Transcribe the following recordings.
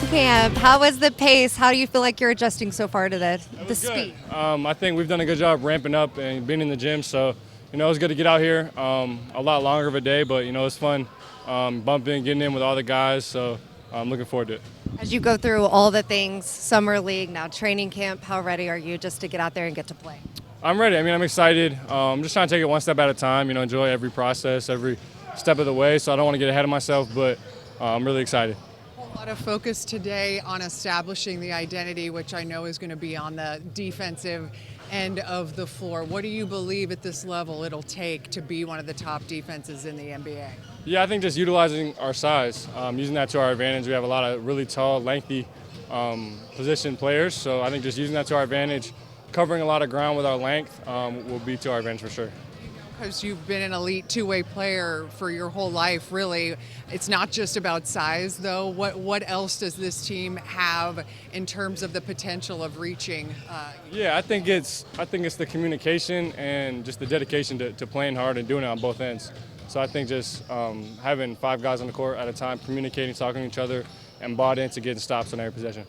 camp. How was the pace? How do you feel like you're adjusting so far to the speed? I think we've done a good job ramping up and being in the gym. So, it was good to get out here. A lot longer of a day, but, it's fun bumping, getting in with all the guys. So I'm looking forward to it. As you go through all the things, summer league, now training camp, how ready are you just to get out there and get to play? I'm ready. I'm excited. I'm just trying to take it one step at a time, enjoy every process, every step of the way. So I don't want to get ahead of myself, but I'm really excited. A lot of focus today on establishing the identity, which I know is going to be on the defensive end of the floor. What do you believe at this level it'll take to be one of the top defenses in the NBA? Yeah, I think just utilizing our size, using that to our advantage. We have a lot of really tall, lengthy position players, so I think just using that to our advantage, covering a lot of ground with our length will be to our advantage for sure. Because you've been an elite two-way player for your whole life, really. It's not just about size, though. What else does this team have in terms of the potential of reaching? Yeah, I think it's the communication and just the dedication to playing hard and doing it on both ends. So I think just having 5 guys on the court at a time, communicating, talking to each other, and bought into getting stops on every possession.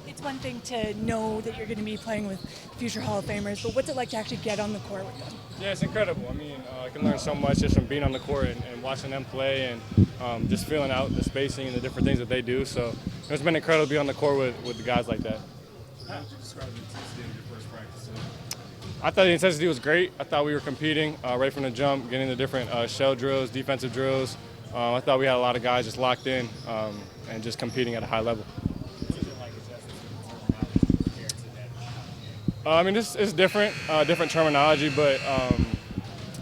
It's one thing to know that you're going to be playing with future Hall of Famers, but what's it like to actually get on the court with them? Yeah, it's incredible. I can learn so much just from being on the court and watching them play and just feeling out the spacing and the different things that they do. So it's been incredible to be on the court with guys like that. How would you describe the intensity of your first practice today? I thought the intensity was great. I thought we were competing right from the jump, getting the different shell drills, defensive drills. I thought we had a lot of guys just locked in and just competing at a high level. It's different, different terminology, but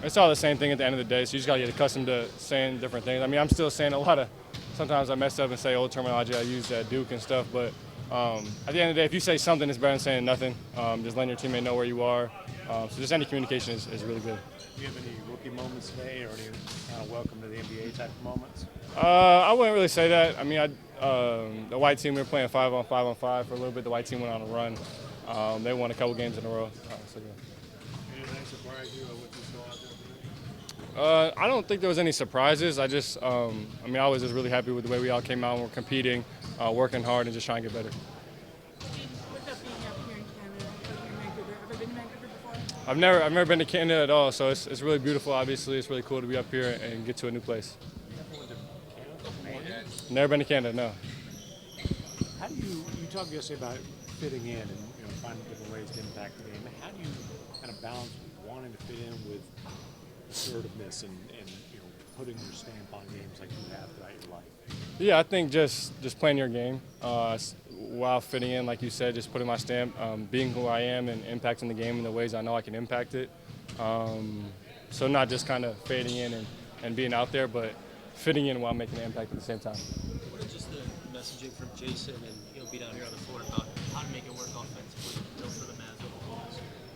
it's all the same thing at the end of the day. So you just got to get accustomed to saying different things. I'm still saying a lot of, sometimes I mess up and say old terminology I used at Duke and stuff, but at the end of the day, if you say something, it's better than saying nothing. Just letting your teammate know where you are. So just any communication is really good. Do you have any rookie moments today or any kind of welcome to the NBA type of moments? I wouldn't really say that. The white team, we were playing 5-on-5-on-5 for a little bit. The white team went on a run. They won a couple games in a row. So yeah. Anything surprise you or what you saw out there today? I don't think there was any surprises. I was just really happy with the way we all came out and we're competing, working hard, and just trying to get better. With that being out here in Canada, here in Vancouver, ever been to Vancouver before? I've never been to Canada at all, so it's really beautiful. Obviously, it's really cool to be up here and get to a new place. Never been to Canada, no. How do you talked yesterday about fitting in and finding different ways to impact the game. How do you kind of balance wanting to fit in with assertiveness and putting your stamp on games like you have throughout your life? Yeah, I think just playing your game while fitting in, like you said, just putting my stamp, being who I am and impacting the game in the ways I know I can impact it. So not just kind of fading in and being out there, but fitting in while making an impact at the same time. What is just the messaging from Jason and he'll be down here on the floor about how to make it work offensively for the Mavs overall?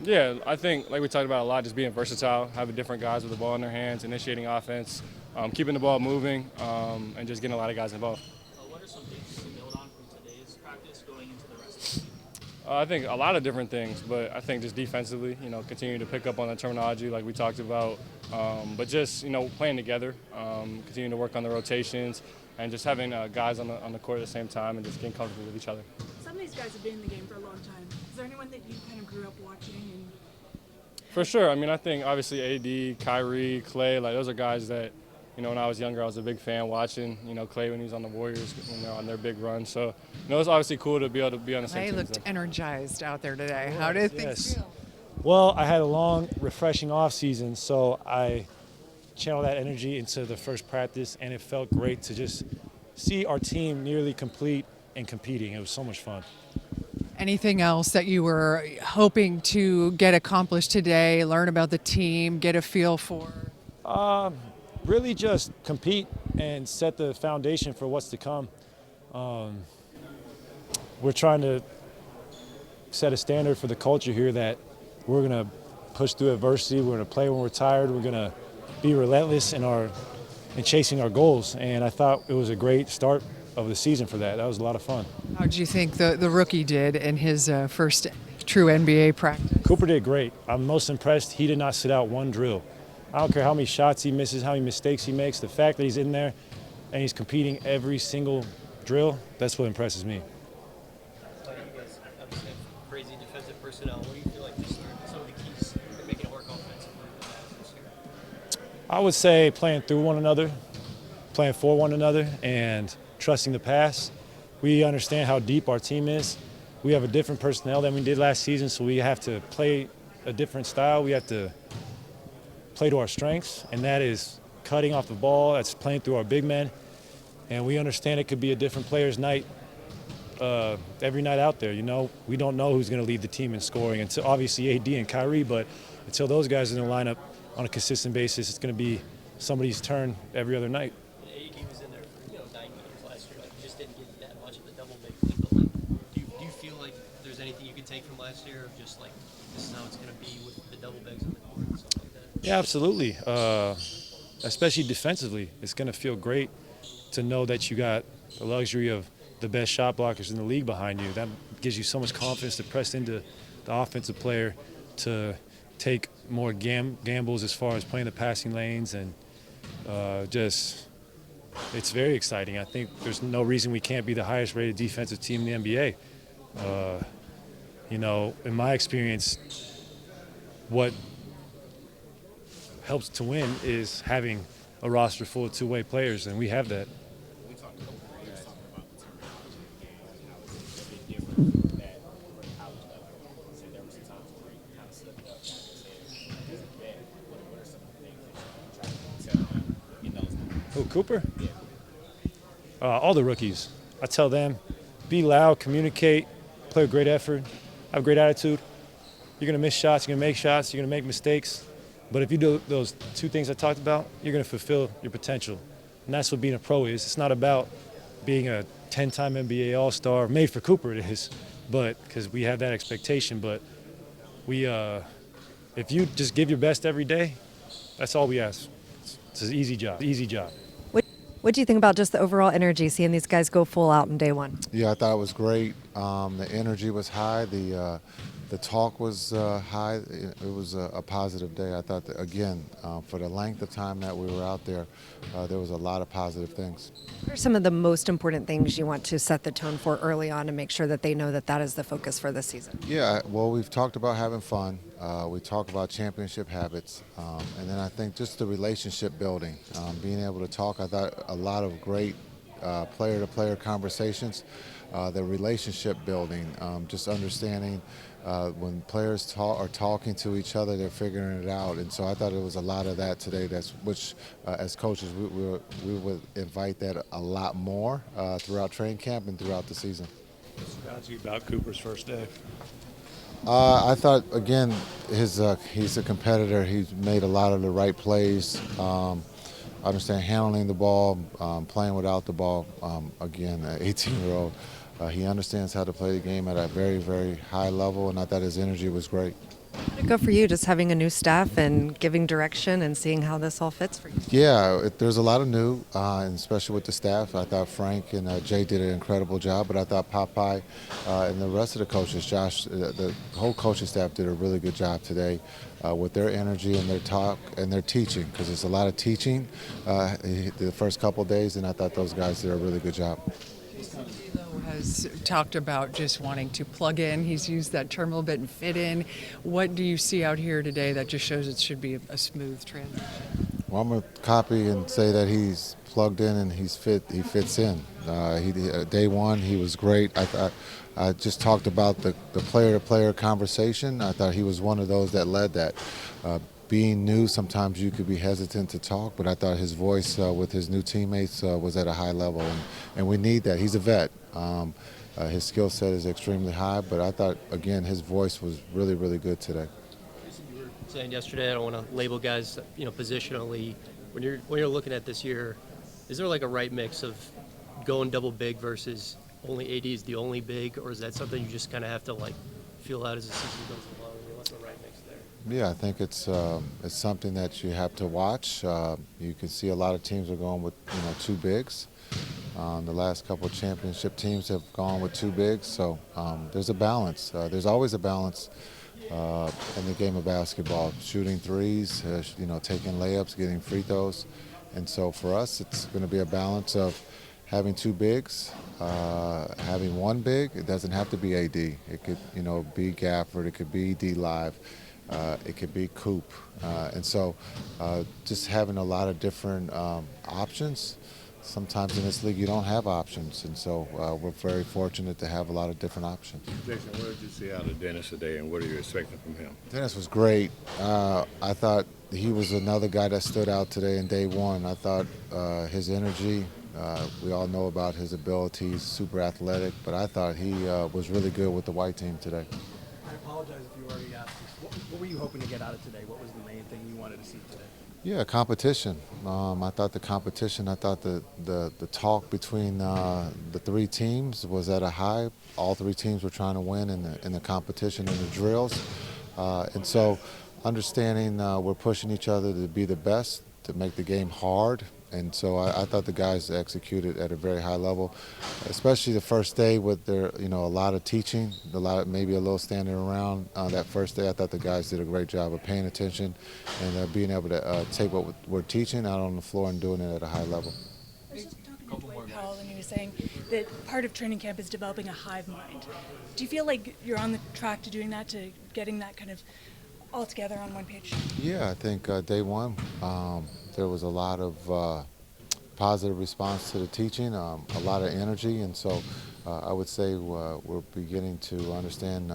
Yeah, I think, like we talked about a lot, just being versatile, having different guys with the ball in their hands, initiating offense, keeping the ball moving, and just getting a lot of guys involved. What are some things to build on from today's practice going into the rest of the season? I think a lot of different things, but I think just defensively, continuing to pick up on the terminology like we talked about, but just, playing together, continuing to work on the rotations, and just having guys on the court at the same time and just getting comfortable with each other. Some of these guys have been in the game for a long time. Is there anyone that you kind of grew up watching? For sure. I think obviously AD, Kyrie, Klay, those are guys that, when I was younger, I was a big fan watching, Klay when he was on the Warriors, on their big run. So, it's obviously cool to be able to be on the same team. Klay looked energized out there today. How did things feel? Well, I had a long, refreshing off season, so I channeled that energy into the first practice, and it felt great to just see our team nearly complete and competing. It was so much fun. Anything else that you were hoping to get accomplished today, learn about the team, get a feel for? Really just compete and set the foundation for what's to come. We're trying to set a standard for the culture here that we're going to push through adversity. We're going to play when we're tired. We're going to be relentless in chasing our goals. And I thought it was a great start of the season for that. That was a lot of fun. How did you think the rookie did in his first true NBA practice? Cooper did great. I'm most impressed. He did not sit out one drill. I don't care how many shots he misses, how many mistakes he makes. The fact that he's in there and he's competing every single drill, that's what impresses me. So you guys obviously have crazy defensive personnel. What do you feel like just are some of the keys for making it work offensively this year? I would say playing through one another, playing for one another, and trusting the pass. We understand how deep our team is. We have a different personnel than we did last season, so we have to play a different style. We have to play to our strengths, and that is cutting off the ball, that's playing through our big men. And we understand it could be a different player's night every night out there. You know, we don't know who's going to lead the team in scoring until obviously AD and Kyrie, but until those guys are in the lineup on a consistent basis, it's going to be somebody's turn every other night. AD was in there for 9 games last year. Like, you just didn't get that much of the double big thing. But like, do you feel like there's anything you can take from last year of just like this is how it's going to be with the double bigs on the court and stuff like that? Yeah, absolutely. Especially defensively, it's going to feel great to know that you got the luxury of the best shot blockers in the league behind you. That gives you so much confidence to press into the offensive player, to take more gambles as far as playing the passing lanes, and it's very exciting. I think there's no reason we can't be the highest rated defensive team in the NBA. You know, in my experience, what helps to win is having a roster full of two-way players, and we have that. We talked about the guys about the terminology of the game and how it's a bit different from that for the college level. So there were some times where you kind of slipped up and said, "This is bad." What are some of the things that you try to tell him in those moments? Who, Cooper? Yeah. All the rookies. I tell them, be loud, communicate, play with great effort, have a great attitude. You're going to miss shots, you're going to make shots, you're going to make mistakes. But if you do those two things I talked about, you're going to fulfill your potential. And that's what being a pro is. It's not about being a 10-time NBA All-Star. Made for Cooper it is, but because we have that expectation. But if you just give your best every day, that's all we ask. It's an easy job, easy job. What do you think about just the overall energy, seeing these guys go full out in day one? Yeah, I thought it was great. The energy was high. The talk was high. It was a positive day. I thought that, again, for the length of time that we were out there was a lot of positive things. What are some of the most important things you want to set the tone for early on and make sure that they know that that is the focus for this season? Yeah, well, we've talked about having fun. We talked about championship habits. And then I think just the relationship building, being able to talk. I thought a lot of great player-to-player conversations. The relationship building, just understanding when players are talking to each other, they're figuring it out. And so I thought it was a lot of that today, which as coaches we would invite that a lot more throughout training camp and throughout the season. What's about Cooper's first day? I thought, again, he's a competitor. He's made a lot of the right plays. I understand handling the ball, playing without the ball. Again, an 18-year-old. He understands how to play the game at a very, very high level, and I thought his energy was great. How did it go for you, just having a new staff and giving direction and seeing how this all fits for you? Yeah, there's a lot of new, and especially with the staff. I thought Frank and Jay did an incredible job, but I thought Popeye and the rest of the coaches, Josh, the whole coaching staff did a really good job today with their energy and their talk and their teaching, because there's a lot of teaching the first couple of days, and I thought those guys did a really good job. Has talked about just wanting to plug in. He's used that term a little bit and fit in. What do you see out here today that just shows it should be a smooth transition? Well, I'm going to copy and say that he's plugged in and he fits in. Day one, he was great. I just talked about the player-to-player conversation. I thought he was one of those that led that. Being new, sometimes you could be hesitant to talk, but I thought his voice with his new teammates was at a high level, and we need that. He's a vet. His skill set is extremely high, but I thought, again, his voice was really, really good today. You were saying yesterday, I don't want to label guys, positionally. When you're looking at this year, is there like a right mix of going double big versus only AD is the only big, or is that something you just kind of have to like feel out as the season goes along? What's the right mix there? Yeah, I think it's something that you have to watch. You can see a lot of teams are going with two bigs. The last couple of championship teams have gone with two bigs, so there's a balance. There's always a balance in the game of basketball. Shooting threes, taking layups, getting free throws, and so for us, it's going to be a balance of having two bigs, having one big. It doesn't have to be AD. It could, be Gafford. It could be D Live. It could be Kupp. And so just having a lot of different options. Sometimes in this league you don't have options, and so we're very fortunate to have a lot of different options. Jason, what did you see out of Dennis today, and what are you expecting from him? Dennis was great. I thought he was another guy that stood out today in day one. I thought his energy, we all know about his abilities, super athletic, but I thought he was really good with the white team today. I apologize if you already asked this. What were you hoping to get out of today? What was the main thing you wanted to see today? Yeah, competition. I thought the competition, I thought the talk between the three teams was at a high. All three teams were trying to win in the competition and the drills. And so understanding we're pushing each other to be the best, to make the game hard. And so I thought the guys executed at a very high level, especially the first day with their, a lot of teaching, maybe a little standing around that first day. I thought the guys did a great job of paying attention and being able to take what we're teaching out on the floor and doing it at a high level. I was just talking to Dwight Powell, and he was saying that part of training camp is developing a hive mind. Do you feel like you're on the track to doing that, to getting that kind of all together on one page? Yeah, I think day one, there was a lot of positive response to the teaching, a lot of energy, and so I would say we're beginning to understand,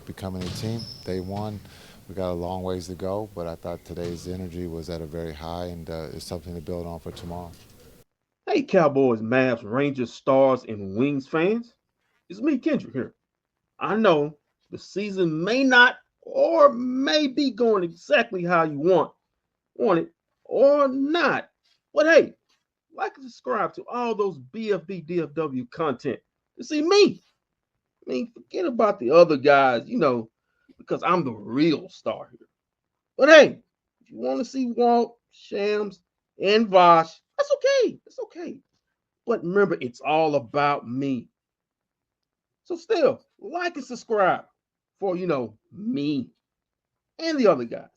becoming a team. Day one, we got a long ways to go, but I thought today's energy was at a very high, and it's something to build on for tomorrow. Hey, Cowboys, Mavs, Rangers, Stars, and Wings fans. It's me, Kendrick, here. I know the season may not or may be going exactly how you want it or not. But hey, like and subscribe to all those bFb DFW content to see me. I mean, forget about the other guys, because I'm the real star here. But hey, if you want to see Walt, Shams, and Vosh, that's okay. That's okay. But remember, it's all about me. So still, like and subscribe for, me and the other guys.